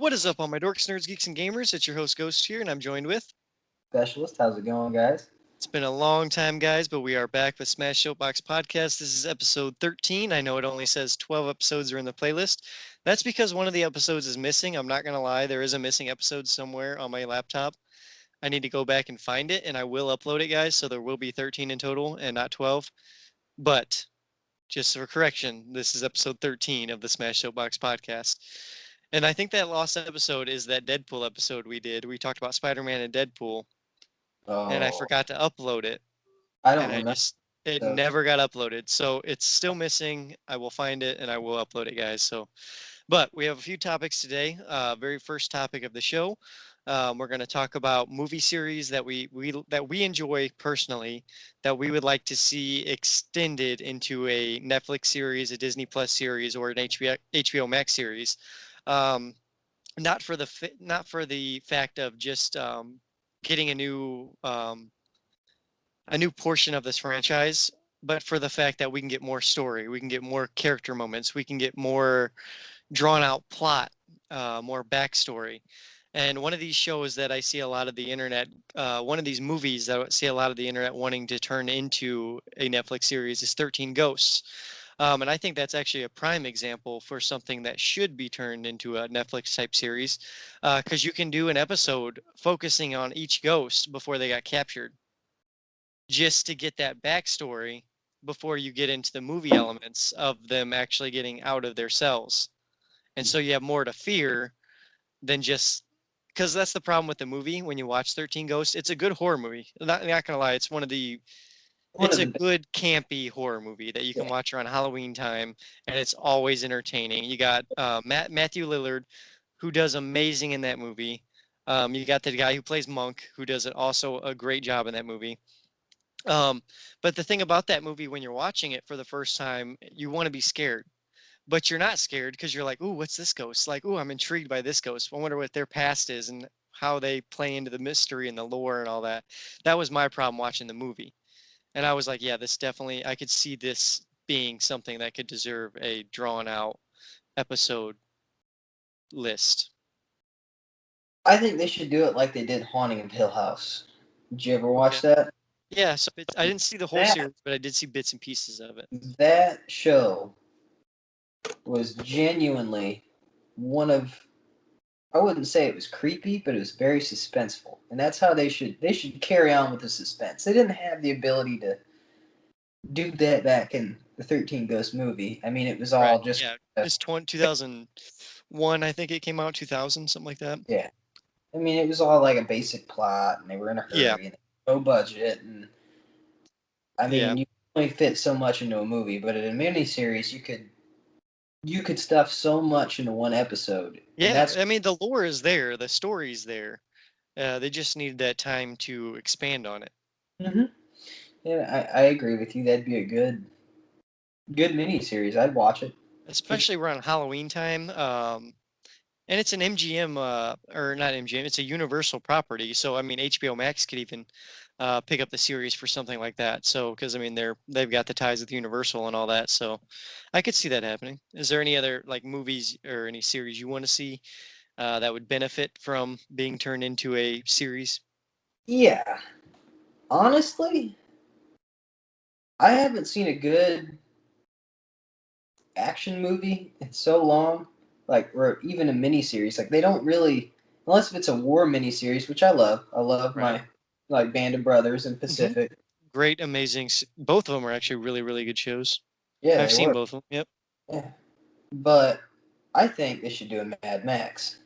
What is up, all my dorks, nerds, geeks, and gamers? It's your host, Ghost here, and I'm joined with... Specialist. How's it going, guys? It's been a long time, guys, but we are back with Smashed Soapbox Podcast. This is episode 13. I know it only says 12 episodes are in the playlist. That's because one of the episodes is missing. I'm not going to lie. There is a missing episode somewhere on my laptop. I need to go back and find it, and I will upload it, guys, so there will be 13 in total and not 12. But just for correction, this is episode 13 of the Smash Soapbox podcast. And I think that lost episode is that Deadpool episode we did. We talked about Spider-Man and Deadpool, and I Oh, forgot to upload it. I don't And remember. it So never got uploaded. So it's still missing. I will find it and I will upload it, guys. So, but we have a few topics today. Very first topic of the show. We're going to talk about movie series that we enjoy personally, that we would like to see extended into a Netflix series, a Disney Plus series, or an HBO Max series. Um, not for the fact of just getting a new portion of this franchise, but for the fact that we can get more story, we can get more character moments, we can get more drawn out plot, more backstory. And one of these shows that I see a lot of the internet, one of these movies that I see a lot of the internet wanting to turn into a Netflix series is 13 Ghosts. And I think that's actually a prime example for something that should be turned into a Netflix type series, because you can do an episode focusing on each ghost before they got captured, just to get that backstory before you get into the movie elements of them actually getting out of their cells. And so you have more to fear than just, because that's the problem with the movie when you watch 13 Ghosts. It's a good horror movie. Not gonna lie, one it's of a the best. good campy horror movie that you can Yeah, watch around Halloween time, and it's always entertaining. You got Matthew Lillard, who does amazing in that movie. You got the guy who plays Monk, who does also a great job in that movie. Um, but the thing about that movie, when you're watching it for the first time, you want to be scared, but you're not scared because you're like, "Ooh, what's this ghost?" Like, "Ooh, I'm intrigued by this ghost. I wonder what their past is and how they play into the mystery and the lore and all that." That was my problem watching the movie, and I was like, "Yeah, this definitely. I could see this being something that could deserve a drawn out episode list." I think they should do it like they did Haunting of Hill House. Did you ever Okay. watch that? Yeah. So I didn't see the whole That series, but I did see bits and pieces of it. that show was genuinely one of. I wouldn't say it was creepy, but it was very suspenseful, and that's how they should carry on with the suspense. They didn't have the ability to do that back in the 13 Ghost movie. I mean, it was Right. all just Yeah. It's 2001. I think it came out 2000, something like that. yeah. I mean, it was all like a basic plot, and they were in a Yeah. hurry, and no budget, and I Yeah. mean, you only fit so much into a movie, but in a miniseries, you could stuff so much into one episode, and Yeah, that's I mean, the lore is there, the story's there. They just need that time to expand on it, hmm yeah, I agree with you. That'd be a good miniseries. I'd watch it for sure. especially around Halloween time. And it's an MGM, or not MGM, it's a Universal property. So, I mean, HBO Max could even pick up the series for something like that. So, because I mean, they've got the ties with Universal and all that. So, I could see that happening. Is there any other like movies or any series you want to see that would benefit from being turned into a series? Yeah, honestly, I haven't seen a good action movie in so long, like or even a miniseries. Like they don't really, unless if it's a war miniseries, which I love. I love Right. my like Band of Brothers and Hmm. Pacific. Great, amazing. Both of them are actually really, really good shows. Yeah, I've they seen were. both of them. Yep. Yeah. But I think they should do a Mad Max.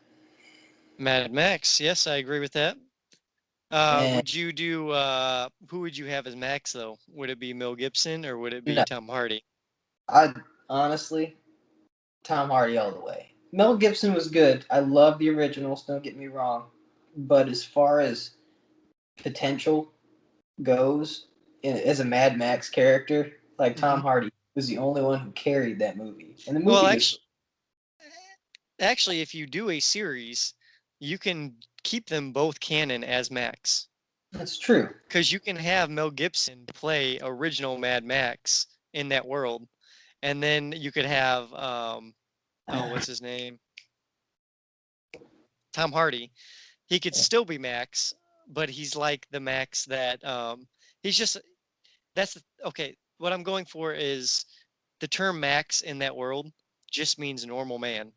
Mad Max. Yes, I agree with that. And Would you do? Who would you have as Max though? Would it be Mel Gibson or would it be no, Tom Hardy? I honestly Tom Hardy all the way. Mel Gibson was good. I love the originals. Don't get me wrong, but as far as potential goes, as a Mad Max character, like Hmm. Tom Hardy was the only one who carried that movie, and the Well, movie was actually, if you do a series, you can keep them both canon as Max, that's true. because you can have Mel Gibson play original Mad Max in that world, and then you could have oh, what's his name? Tom Hardy, he could still be Max, but he's like the Max that he's just okay. What I'm going for is the term Max in that world just means normal man.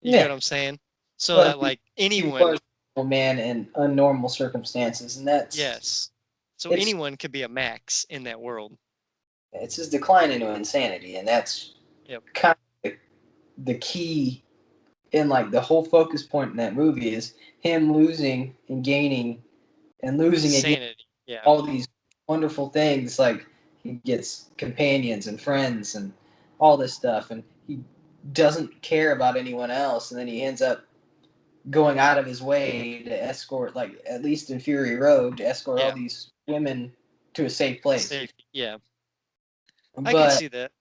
You get Yeah, what I'm saying? So but that like he anyone, was a man in unnormal circumstances, and yes. So it's anyone could be a Max in that world. it's his decline into insanity, and that's Yep. kind of the key. And like the whole focus point in that movie is him losing and gaining and losing again Sanity. Yeah. all these wonderful things. Like he gets companions and friends and all this stuff, and he doesn't care about anyone else, and then he ends up going out of his way to escort, like at least in Fury Road, to escort all Yeah. these women to a safe place. Safety. Yeah. I could But see that.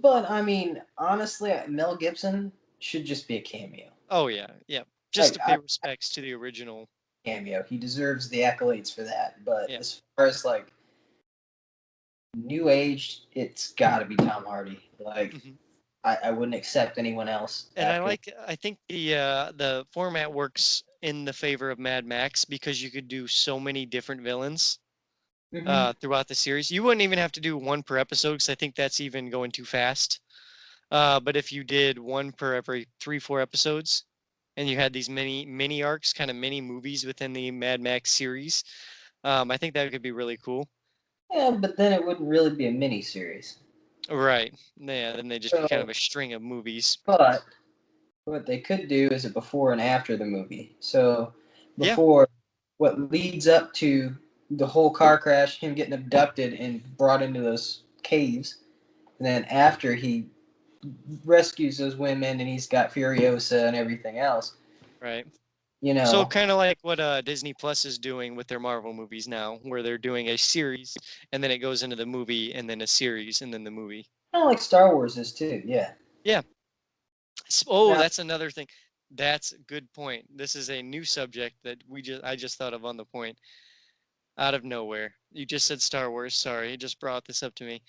I mean, honestly, Mel Gibson should just be a cameo. Oh yeah. Yeah. Just Like to pay respects to the original. cameo, he deserves the accolades for that. But Yeah. as far as like new age, it's got to be Tom Hardy. Like Hmm. I wouldn't accept anyone else And after. I think the format works in the favor of Mad Max because you could do so many different villains Mm-hmm. throughout the series. You wouldn't even have to do one per episode because I think that's even going too fast. But if you did one per every 3, 4 episodes, and you had these mini arcs, kind of mini movies within the Mad Max series, I think that could be really cool. Yeah, but then it wouldn't really be a mini series. Right. Yeah. Then they just be kind of So, a string of movies. but what they could do is a before and after the movie. So Yeah. before, what leads up to the whole car crash, him getting abducted and brought into those caves, and then after he rescues those women and he's got Furiosa and everything else, Right. you So know, kind of like what Disney Plus is doing with their Marvel movies now, where they're doing a series and then it goes into the movie and then a series and then the movie. kind of like Star Wars is too. Yeah. Yeah. Oh, Now, that's another thing. That's a good point. This is a new subject that I just thought of on the point out of nowhere. You just said Star Wars. Sorry, it just brought this up to me.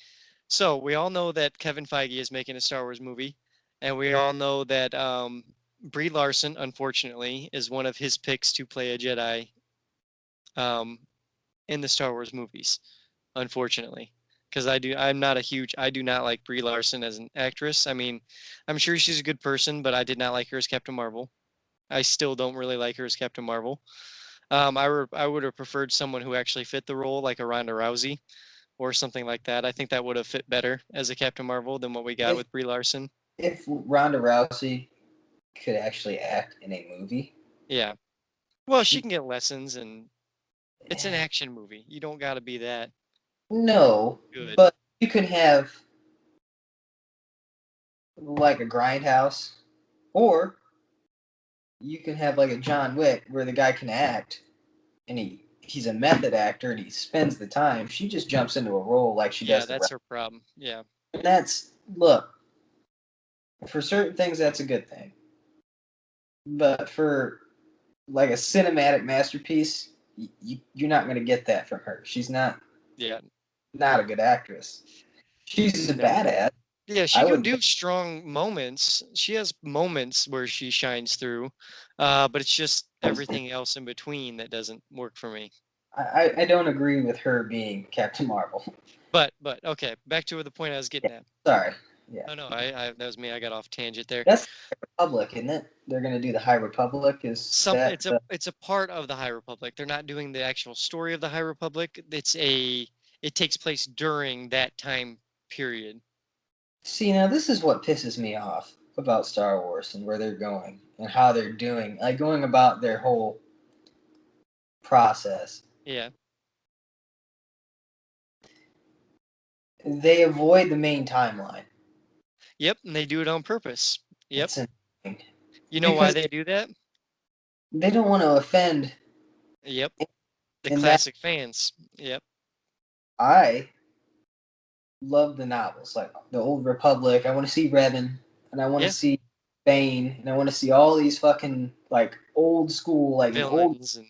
So we all know that Kevin Feige is making a Star Wars movie, and we all know that Brie Larson, unfortunately, is one of his picks to play a Jedi um, in the Star Wars movies. Unfortunately, because I do not like Brie Larson as an actress. I mean, I'm sure she's a good person, but I did not like her as Captain Marvel. I still don't really like her as Captain Marvel. I would have preferred someone who actually fit the role, like a Ronda Rousey or something like that. I think that would have fit better as a Captain Marvel than what we got if with Brie Larson. Ronda Rousey could actually act in a movie, Yeah. Well, she she can get lessons, and it's an action movie. You don't got to be that no, good. but you could have like a Grindhouse, or you can have like a John Wick where the guy can act and he's a method actor and he spends the time. She just jumps into a role like she Yeah, does the that's rest. her problem. Yeah. And that's look, for certain things that's a good thing. But for like a cinematic masterpiece, you're not going to get that from her. She's Yeah. not a good actress. She's a No. badass. Yeah, she I can would do strong moments. She has moments where she shines through, but it's just everything else in between that doesn't work for me. I don't agree with her being Captain Marvel. But okay, back to the point I was Yeah, getting at. sorry. Yeah. Oh no, I that was me. I got off tangent there. That's Republic, isn't it? They're going to do the High Republic. Is Some that the it's a part of the High Republic. They're not doing the actual story of the High Republic. It takes place during that time period. See, now this is what pisses me off about Star Wars and where they're going and how they're doing, like going about their whole process. Yeah. They avoid the main timeline. Yep, and they do it on purpose. Yep. It's annoying You know why because they do that? they don't want to offend. Yep. The In that, classic fans. Yep. I love the novels, like the Old Republic. I want to see Revan, and I want to Yeah. see Bane, and I want to see all these fucking like old school, like an old. Villains and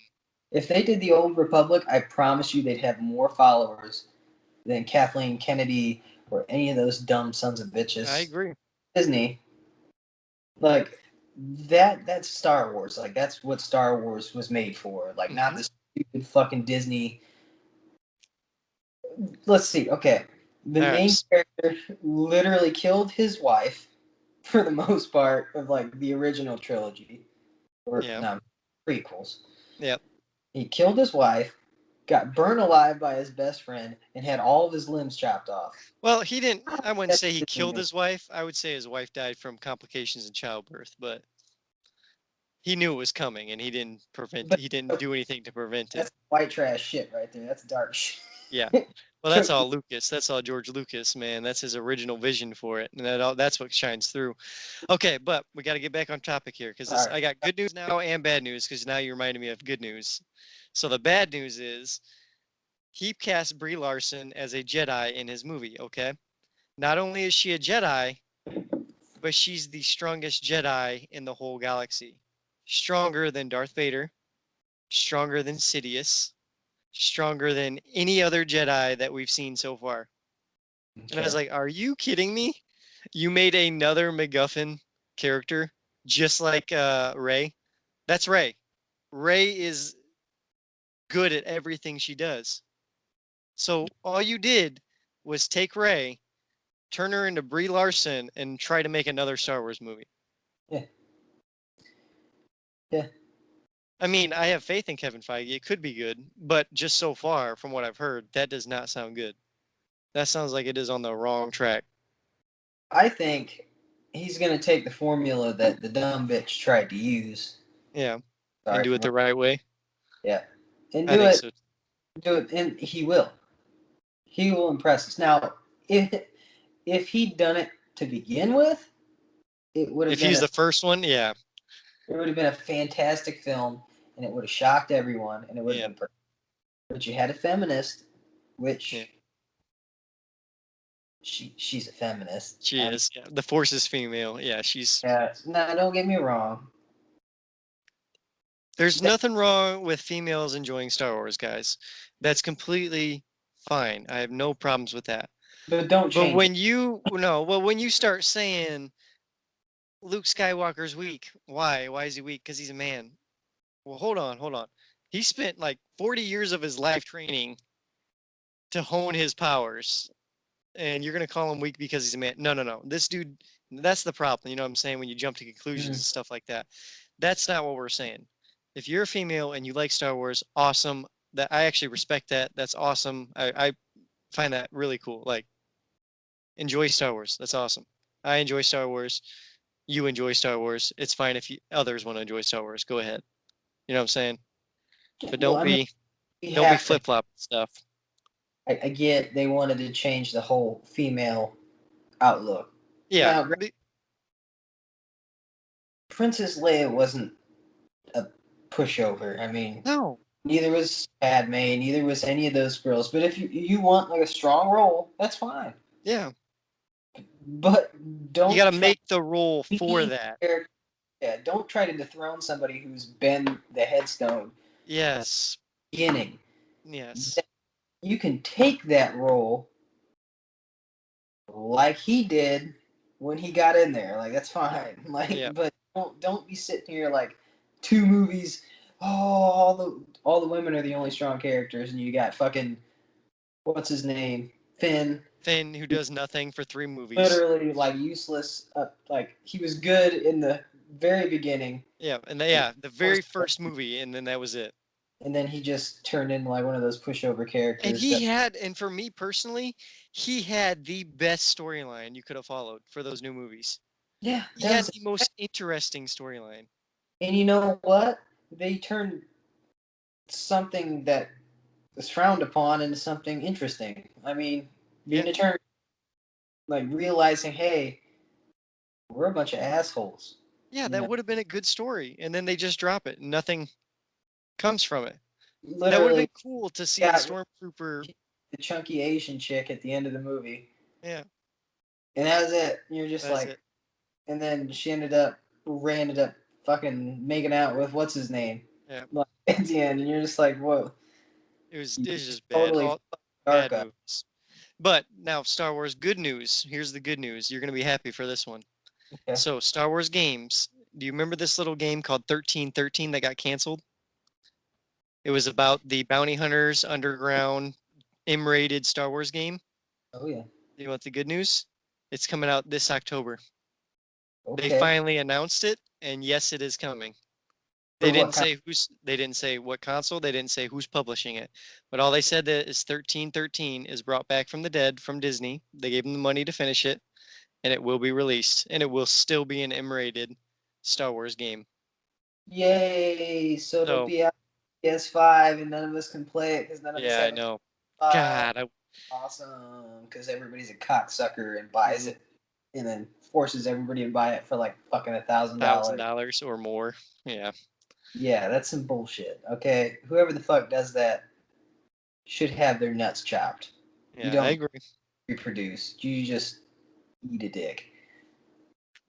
If they did the Old Republic, I promise you they'd have more followers than Kathleen Kennedy or any of those dumb sons of I bitches. agree. Disney, like that's Star Wars. Like that's what Star Wars was made for. Like not Hmm. this stupid fucking Disney. Let's see. Okay, the All right. main character literally killed his wife for the most part of like the original trilogy or Yeah. no prequels. Yep. He killed his wife, got burned alive by his best friend, and had all of his limbs chopped off. Well, he didn't. I wouldn't That's say he Disney killed made. his wife. I would say his wife died from complications in childbirth, but he knew it was coming, and he didn't prevent. But He didn't do anything to prevent it. that's white trash shit right there. That's dark shit. Yeah. Well, that's all Lucas. That's all George Lucas, man. That's his original vision for it, and that's what shines through. Okay, but we got to get back on topic here because All this right. I got good news now and bad news because now you reminded me of good news. So the bad news is he cast Brie Larson as a Jedi in his movie. Okay, not only is she a Jedi, but she's the strongest Jedi in the whole galaxy. Stronger than Darth Vader, stronger than Sidious, stronger than any other Jedi that we've seen so far. And I was Okay. like, are you kidding me? You made another MacGuffin character just like Ray? That's Ray. Ray is good at everything she does. So all you did was take Ray, turn her into Brie Larson, and try to make another Star Wars movie. Yeah. Yeah. I mean, I have faith in Kevin Feige. It could be good, but just so far, from what I've heard, that does not sound good. That sounds like it is on the wrong track. I think he's gonna take the formula that the dumb bitch tried to use. Yeah, and Sorry do for it my the right way. yeah, and I think so. do it, and he will. He will impress us. Now, if he'd done it to begin with, it would have If been he's a the first one, yeah, it would have been a fantastic film, and it would have shocked everyone, and it would have yeah, been perfect. But you had a feminist, yeah. which she's a feminist. She I mean, is. Yeah. The Force is female. Yeah, she's. no, don't get me wrong. There's nothing wrong with females enjoying Star Wars, guys. That's completely fine. I have no problems with that. But don't But change it. when you no, well, when you start saying Luke Skywalker's weak, why? Why is he weak? Because he's a man. Well, hold on. He spent like 40 years of his life training to hone his powers, and you're gonna call him weak because he's a man. No, no, no. This dude, that's the problem. You know what I'm saying? When you jump to conclusions Mm. and stuff like that, that's not what we're saying. If you're a female and you like Star Wars, awesome. That I actually respect that. That's awesome. I find that really cool. Like, enjoy Star Wars. That's awesome. I enjoy Star Wars. You enjoy Star Wars. It's fine if others want to enjoy Star Wars. Go ahead. You know what I'm saying? But Well, I mean, we don't be have to. flip flop stuff. I get they wanted to change the whole female outlook. Yeah. Now, Princess Leia wasn't a pushover. I mean, No. neither was Padme, neither was any of those girls. But if you want like a strong role, that's fine. Yeah. But You got don't to try make the role for any that. character. Yeah, don't try to dethrone somebody who's been the headstone Yes. beginning. Yes. You can take that role like he did when he got in there. Like that's fine. Yeah. Like, but don't be sitting here like 2 movies. Oh, all the women are the only strong characters, and you got fucking what's his name, Finn, Finn, who does nothing for 3 movies. literally like useless. Like he was good in the very beginning, Yeah. And and yeah, the very first movie, and then that was it. and then he just turned into like one of those pushover And characters that and for me personally, he had the best storyline you could have followed for those new movies. yeah, He that had was. the most interesting storyline. And you know what? They turned something that was frowned upon into something interesting. I mean, Yeah. being a turn, like realizing, hey, we're a bunch of assholes. Yeah, You that know, would have been a good story. And then they just drop it. Nothing comes from it. That would have literally been cool to see the got stormtrooper. the chunky Asian chick at the end of the movie, Yeah, and that was it. You're just that's like, it. and then Ray ended up fucking making out with what's his name Yeah. like, at the end, and you're just like, whoa, It was just bad. totally All dark bad up. movies. But now Star Wars good news. Here's the good news. You're gonna be happy for this one. Okay. So Star Wars games Do you remember this little game called 1313 that got canceled? It was about the bounty hunters underground M-rated Star Wars game. Oh yeah. You want the good news? It's coming out this October. They Okay. finally announced it, and yes, it is coming. For what kind? They didn't say what console, they didn't say who's publishing it. But all they said that is 1313 is brought back from the dead from Disney. They gave them the money to finish it, and it will be released, and it will still be an M-rated Star Wars game. Yay! So it'll So, be out PS5, and none of us can play it because none of us yeah, I have a know. PS5. God, Awesome, because everybody's a cocksucker and buys mhm, it, and then forces everybody to buy it for like fucking $1,000. $1,000 or more. Yeah. Yeah, that's some bullshit. Okay, whoever the fuck does that should have their nuts chopped. You Yeah, I don't agree. reproduce. You just eat a dick.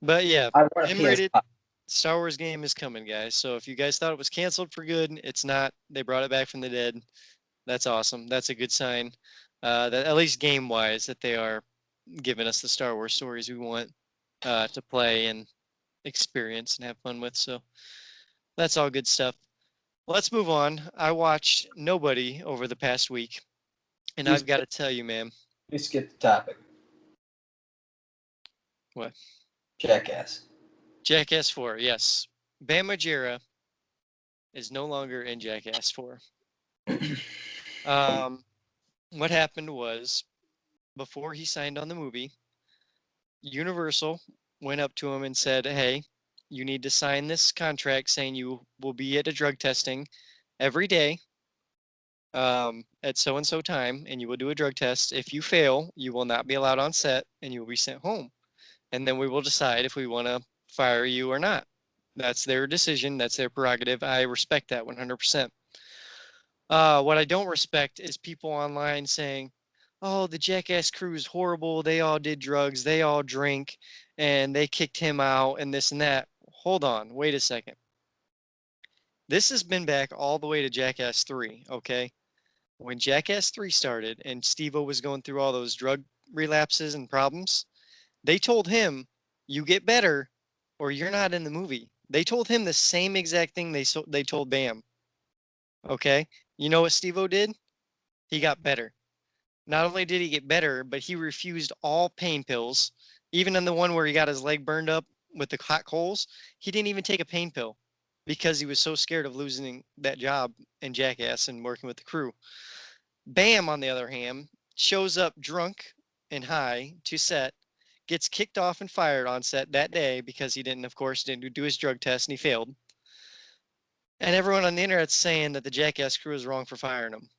But yeah, I want a M-rated PS5. Star Wars game is coming, guys. So if you guys thought it was canceled for good, it's not. They brought it back from the dead. That's awesome. That's a good sign. That at least game wise, that they are giving us the Star Wars stories we want to play and experience and have fun with. So that's all good stuff. Let's move on. I watched Nobody over the past week, and You I've got skip, to tell you, man, you skip the topic. what Jackass. Jackass 4, yes, Bam Margera is no longer in Jackass 4. Um, what happened was before he signed on the movie, Universal went up to him and said, "Hey, you need to sign this contract saying you will be at a drug testing every day at so and so time, and you will do a drug test. If you fail, you will not be allowed on set, and you will be sent home. And then we will decide if we want to fire you or not. That's their decision. That's their prerogative. I respect that 100%. What I don't respect is people online saying, "Oh, the Jackass crew is horrible. They all did drugs. They all drink, and they kicked him out, and this and that." Hold on. Wait a second. This has been back all the way to Jackass 3, okay? When Jackass 3 started and Steve-O was going through all those drug relapses and problems, they told him, "You get better or you're not in the movie." They told him the same exact thing they told Bam, okay? You know what Steve-O did? He got better. Not only did he get better, but he refused all pain pills. Even in the one where he got his leg burned up with the hot coals, he didn't even take a pain pill because he was so scared of losing that job in Jackass and working with the crew. Bam, on the other hand, shows up drunk and high to set, gets kicked off and fired on set that day because he didn't, of course, didn't do his drug test and he failed. And everyone on the internet's saying that the Jackass crew is wrong for firing him.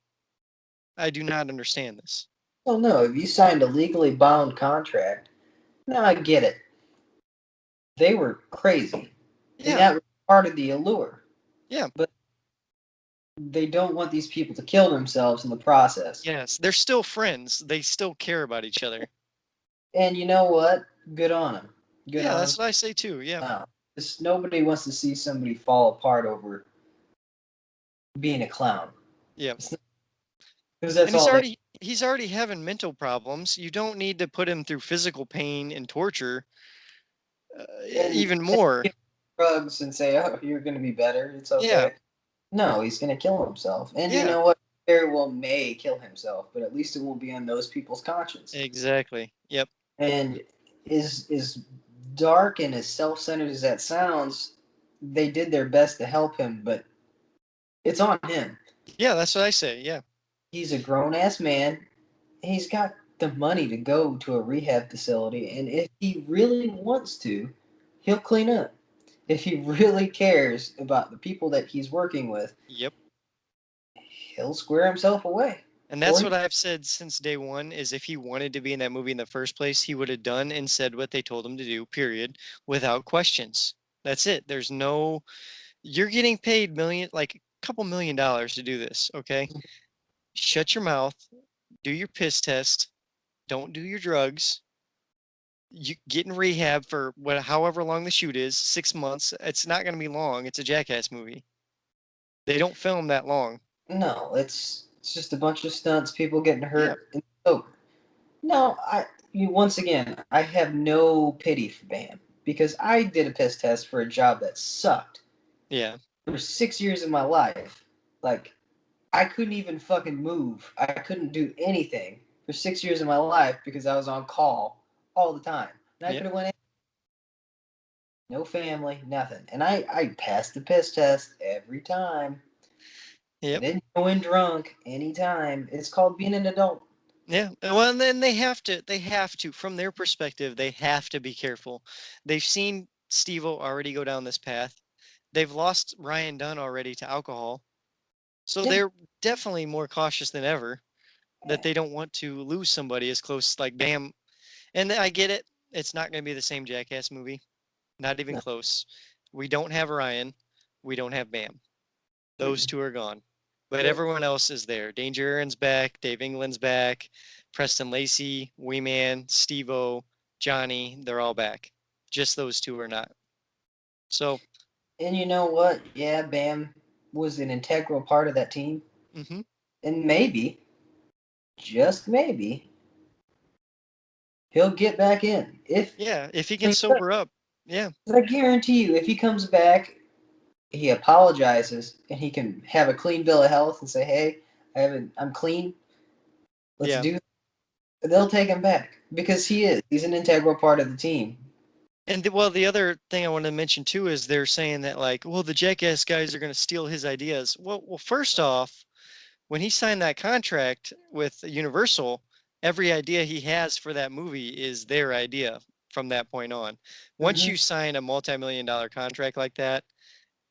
I do not understand this. Well, no, if you signed a legally bound contract, no, I get it. They were crazy, and Yeah, that was part of the allure. yeah. But they don't want these people to kill themselves in the process. Yes, they're still friends. They still care about each other. And you know what? Good on them. Good Yeah, on them. that's what I say too. Yeah. No, nobody wants to see somebody fall apart over being a clown. Yeah. Because And that's all they. he's already having mental problems. You don't need to put him through physical pain and torture And even take more. drugs and say, "Oh, you're going to be better. It's Yeah. okay." No, he's going to kill himself. And you Yeah. know what? Very well may kill himself, but at least it won't be on those people's conscience. Exactly. Yep. And as dark and as self-centered as that sounds, they did their best to help him, but it's on him. Yeah, that's what I say. Yeah. He's a grown-ass man. He's got the money to go to a rehab facility, and if he really wants to, he'll clean up. If he really cares about the people that he's working with, Yep. he'll square himself away. And Or that's what I've said since day one is if he wanted to be in that movie in the first place, he would have done and said what they told him to do, period, without questions. That's it. There's no you're getting paid like a couple $1 million to do this, okay? Shut your mouth, do your piss test, don't do your drugs. You get in rehab for however long the shoot is, 6 months. It's not going to be long. It's a Jackass movie. They don't film that long. no, it's just a bunch of stunts, people getting Yeah, hurt, and it's over. No, I you once again, I have no pity for Bam. because I did a piss test for a job that sucked Yeah. for 6 years of my life. Like, I couldn't even fucking move. I couldn't do anything for 6 years of my life because I was on call all the time. And I Yep. could have went in, no family, nothing. And I passed the piss test every time. I Yep. didn't go in drunk anytime. It's called being an adult. Yeah. Well, and then they have to, from their perspective, they have to be careful. They've seen Steve-O already go down this path. They've lost Ryan Dunn already to alcohol. So Yeah. they're definitely more cautious than ever that they don't want to lose somebody as close like Bam. And I get it. It's not going to be the same Jackass movie. Not even No. close. We don't have Ryan. We don't have Bam. Those Mm-mm. two are gone. But Yep. everyone else is there. Danger Aaron's back. Dave England's back. Preston Lacey, Wee Man, Steve-O, Johnny. They're all back. Just those two are not. So, And you know what? Yeah, Bam was an integral part of that team. hmm And maybe, just maybe, he'll get back in. If yeah, if he can I sober up, yeah, guarantee you, if he comes back, he apologizes, and he can have a clean bill of health and say, "Hey, I'm clean. Let's yeah. do." They'll take him back because he is. He's an integral part of the team. And well, the other thing I want to mention too is they're saying that like, well, the Jackass guys are going to steal his ideas. Well, first off, when he signed that contract with Universal, every idea he has for that movie is their idea from that point on. Once Hmm. you sign a multi-million-dollar contract like that,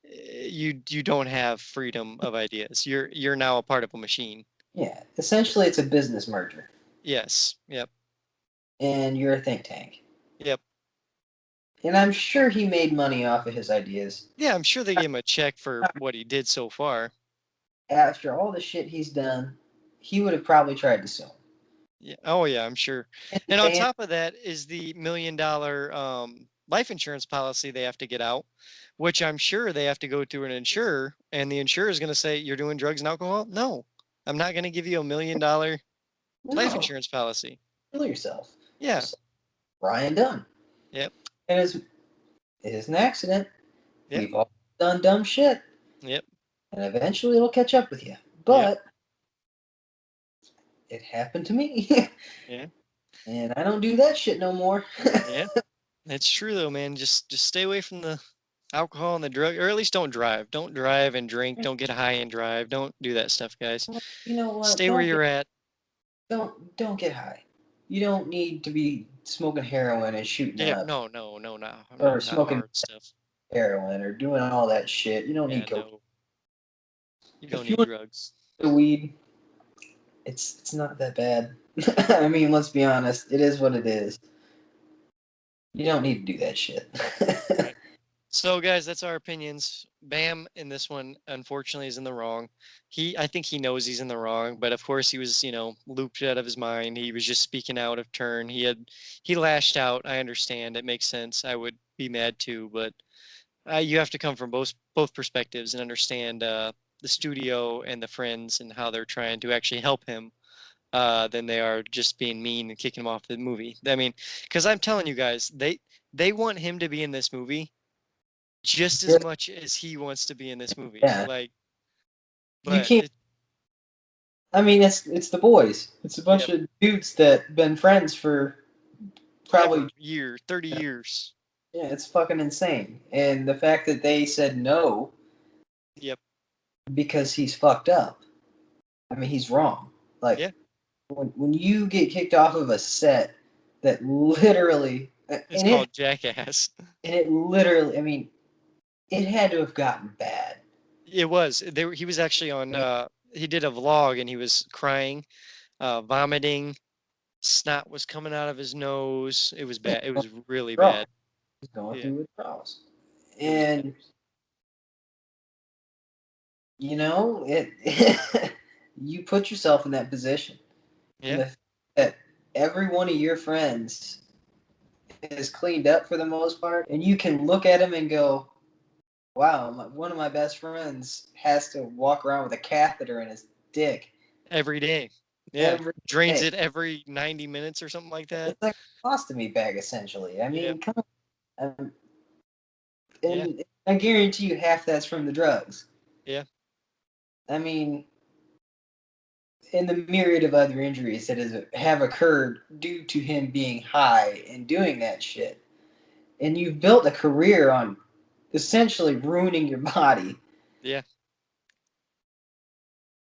you don't have freedom of ideas. You're now a part of a machine. Yeah, essentially, it's a business merger, Yes. Yep. and you're a think tank. Yep. And I'm sure he made money off of his ideas. Yeah, I'm sure they gave him a check for what he did so far. After all the shit he's done, he would have probably tried to sue him. Yeah. Oh yeah, I'm sure. And And on ban, top of that is the $1 million life insurance policy they have to get out, which I'm sure they have to go through an insurer, and the insurer is going to say you're doing drugs and alcohol. No, I'm not going to give you $1 million life no, insurance policy. kill yourself. Yeah. Just like Ryan Dunn. Yep. And it is an accident. Yep. We've all done dumb shit, Yep. and eventually it'll catch up with you. Yep. But it happened to me, Yeah. and I don't do that shit no more. Yeah. It's true though, man. Just stay away from the alcohol and the drug, or at least don't drive. Don't drive and drink. Don't get high and drive. Don't do that stuff, guys. You know what? Stay where you're at. Don't get high. You don't need to be smoking heroin and shooting Yeah, up, no, no, no, no, no, or not smoking hard stuff. heroin, or doing all that shit. You don't Yeah, need coke. no, you don't If you need want drugs. the weed, it's not that bad. I mean, let's be honest. It is what it is. You don't need to do that shit. Right. So, guys, that's our opinions. Bam in this one, unfortunately, is in the wrong. I think he knows he's in the wrong, but of course he was, looped out of his mind. He was just speaking out of turn. He lashed out. I understand. It makes sense. I would be mad too, but you have to come from both perspectives and understand the studio and the friends and how they're trying to actually help him than they are just being mean and kicking him off the movie. I mean, because I'm telling you guys, they want him to be in this movie just as Just, much as he wants to be in this movie. yeah, Like, you but can't. it, I mean, it's the boys. It's a yeah, bunch of dudes that been friends for probably. ever year, 30 years. Yeah, it's fucking insane. And the fact that they said no Yep. because he's fucked up. I mean, he's wrong. Like, Yeah. when you get kicked off of a set that literally It's called Jackass. and it literally, I mean, it had to have gotten bad. It was. He was actually on. He did a vlog and he was crying, vomiting. Snot was coming out of his nose. It was bad. It was really Wrong. bad. He's going Yeah. through withdrawals. It was bad. And it you put yourself in that position. And Yeah. the fact that every one of your friends is cleaned up for the most part, and you can look at him and go, wow, one of my best friends has to walk around with a catheter in his dick Every day. Yeah. every Drains day. it every 90 minutes or something like that. It's like a colostomy bag, essentially. I Yep. mean, come on. And Yeah. I guarantee you half that's from the drugs. Yeah. I mean, and the myriad of other injuries that have occurred due to him being high and doing that shit. And you've built a career on essentially ruining your body. Yeah.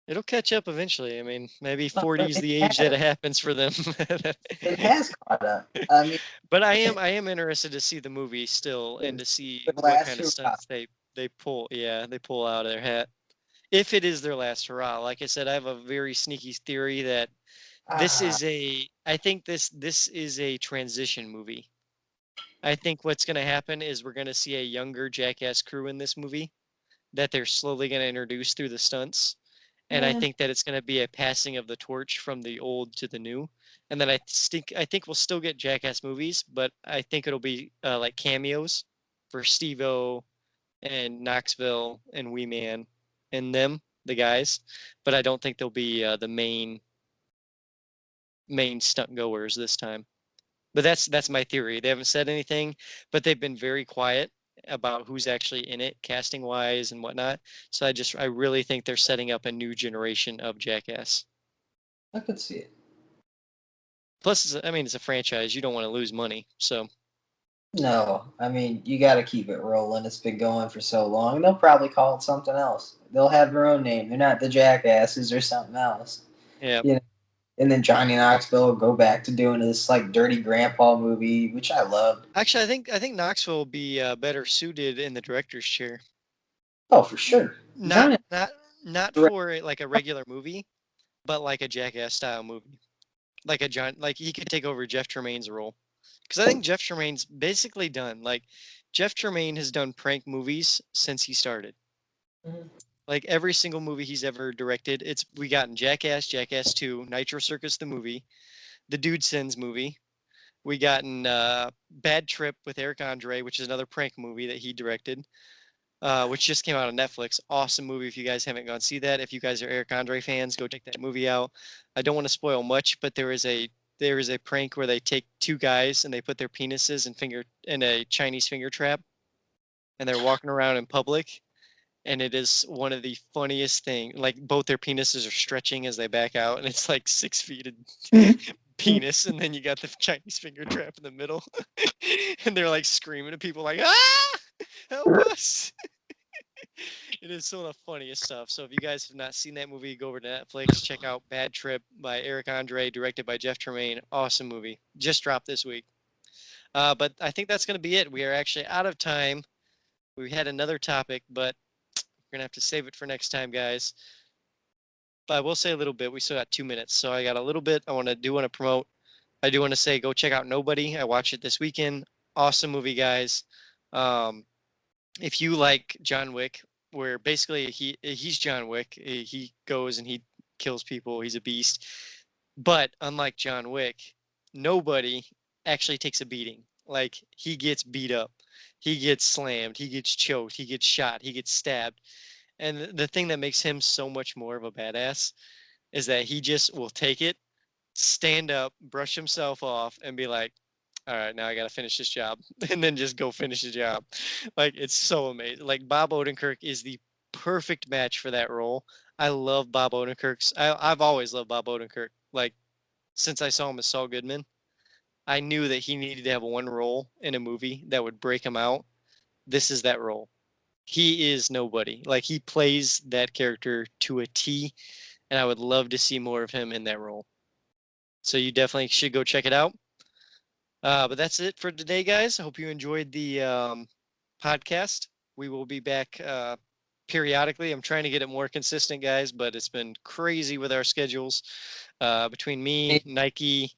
It'll catch up eventually. I mean, maybe But 40 is it the age that has. it happens for them. It has caught up. I mean, But I am interested to see the movie still and to see the what last kind of hurrah. stunts they pull. Yeah, they pull out of their hat. If it is their last hurrah, like I said, I have a very sneaky theory that Ah, I think this is a transition movie. I think what's going to happen is we're going to see a younger Jackass crew in this movie that they're slowly going to introduce through the stunts. And I eh, think that it's going to be a passing of the torch from the old to the new. And then I think we'll still get Jackass movies, but I think it'll be like cameos for Steve-O and Knoxville and Wee Man and them, the guys. But I don't think they'll be the main stunt goers this time. But that's my theory. They haven't said anything, but they've been very quiet about who's actually in it, casting wise and whatnot. So I really think they're setting up a new generation of Jackass. I could see it. Plus, I mean, it's a franchise. You don't want to lose money. So No, I mean, you got to keep it rolling. It's been going for so long. They'll probably call it something else. They'll have their own name. They're not the Jackasses or something else. yeah. You know? And then Johnny Knoxville will go back to doing this like dirty grandpa movie, which I loved. Actually, I think Knoxville will be better suited in the director's chair. Oh, for sure. Not Johnny. not not for like a regular movie, but like a Jackass style movie. Like he could take over Jeff Tremaine's role. Because I think Jeff Tremaine's basically done. Like Jeff Tremaine has done prank movies since he started. Mhm. Like every single movie he's ever directed, we got in Jackass, Jackass 2, Nitro Circus the movie, the Dude Sins movie. We got in Bad Trip with Eric Andre, which is another prank movie that he directed, which just came out on Netflix. Awesome movie. If you guys haven't gone see that, if you guys are Eric Andre fans, go check that movie out. I don't want to spoil much, but there is a prank where they take two guys and they put their penises in a Chinese finger trap, and they're walking around in public. And it is one of the funniest thing. Like both their penises are stretching as they back out, and it's like 6 feet of penis, and then you got the Chinese finger trap in the middle, and they're like screaming at people like, "Ah, help us!" It is some of the funniest stuff. So if you guys have not seen that movie, go over to Netflix, check out Bad Trip by Eric Andre, directed by Jeff Tremaine. Awesome movie. Just dropped this week. But I think that's going to be it. We are actually out of time. We had another topic, but we're going to have to save it for next time, guys. But I will say a little bit. We still got 2 minutes. So I got a little bit I want to promote. I do want to say go check out Nobody. I watched it this weekend. Awesome movie, guys. Um, if you like John Wick, where basically he's John Wick, he goes and he kills people. He's a beast. But unlike John Wick, nobody actually takes a beating. Like he gets beat up, he gets slammed, he gets choked, he gets shot, he gets stabbed. And the thing that makes him so much more of a badass is that he just will take it, stand up, brush himself off, and be like, all right, now I got to finish this job, and then just go finish the job. Like it's so amazing. Like Bob Odenkirk is the perfect match for that role. I love Bob Odenkirk's. I've always loved Bob Odenkirk. Like since I saw him as Saul Goodman, I knew that he needed to have one role in a movie that would break him out. This is that role. He is nobody. Like he plays that character to a T, and I would love to see more of him in that role. So you definitely should go check it out. But that's it for today, guys. I hope you enjoyed the podcast. We will be back periodically. I'm trying to get it more consistent, guys, but it's been crazy with our schedules between me, Nike,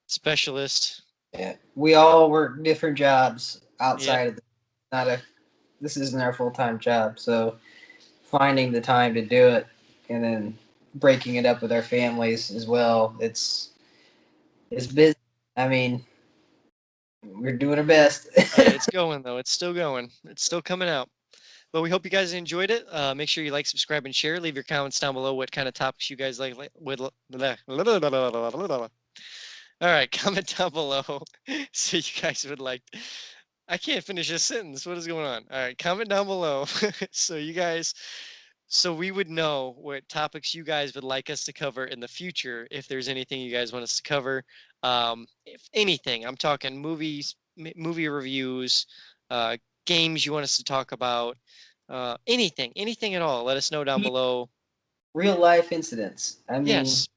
specialist. Yeah, we all work different jobs Yep. outside of not a. This isn't our full time job, so finding the time to do it and then breaking it up with our families as well. It's busy. I mean, we're doing our best. Hey, it's going though. It's still going. It's still coming out. But we hope you guys enjoyed it. Make sure you like, subscribe, and share. Leave your comments down below what kind of topics you guys like. All right, comment down below so you guys would like I can't finish a sentence. What is going on? All right, comment down below so you guys, so we would know what topics you guys would like us to cover in the future. If there's anything you guys want us to cover, if anything, I'm talking movies, movie reviews, uh, games you want us to talk about, anything at all. Let us know down below. Real life incidents. I mean, Yes,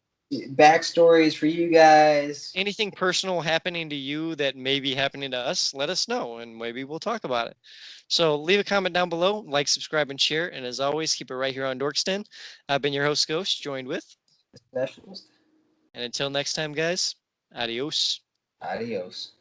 backstories for you guys. anything personal happening to you that may be happening to us, let us know and maybe we'll talk about it. So leave a comment down below, like, subscribe, and share. And as always, keep it right here on Dorks Den. I've been your host, Ghost, joined with. Specialist. And until next time, guys, adios. Adios.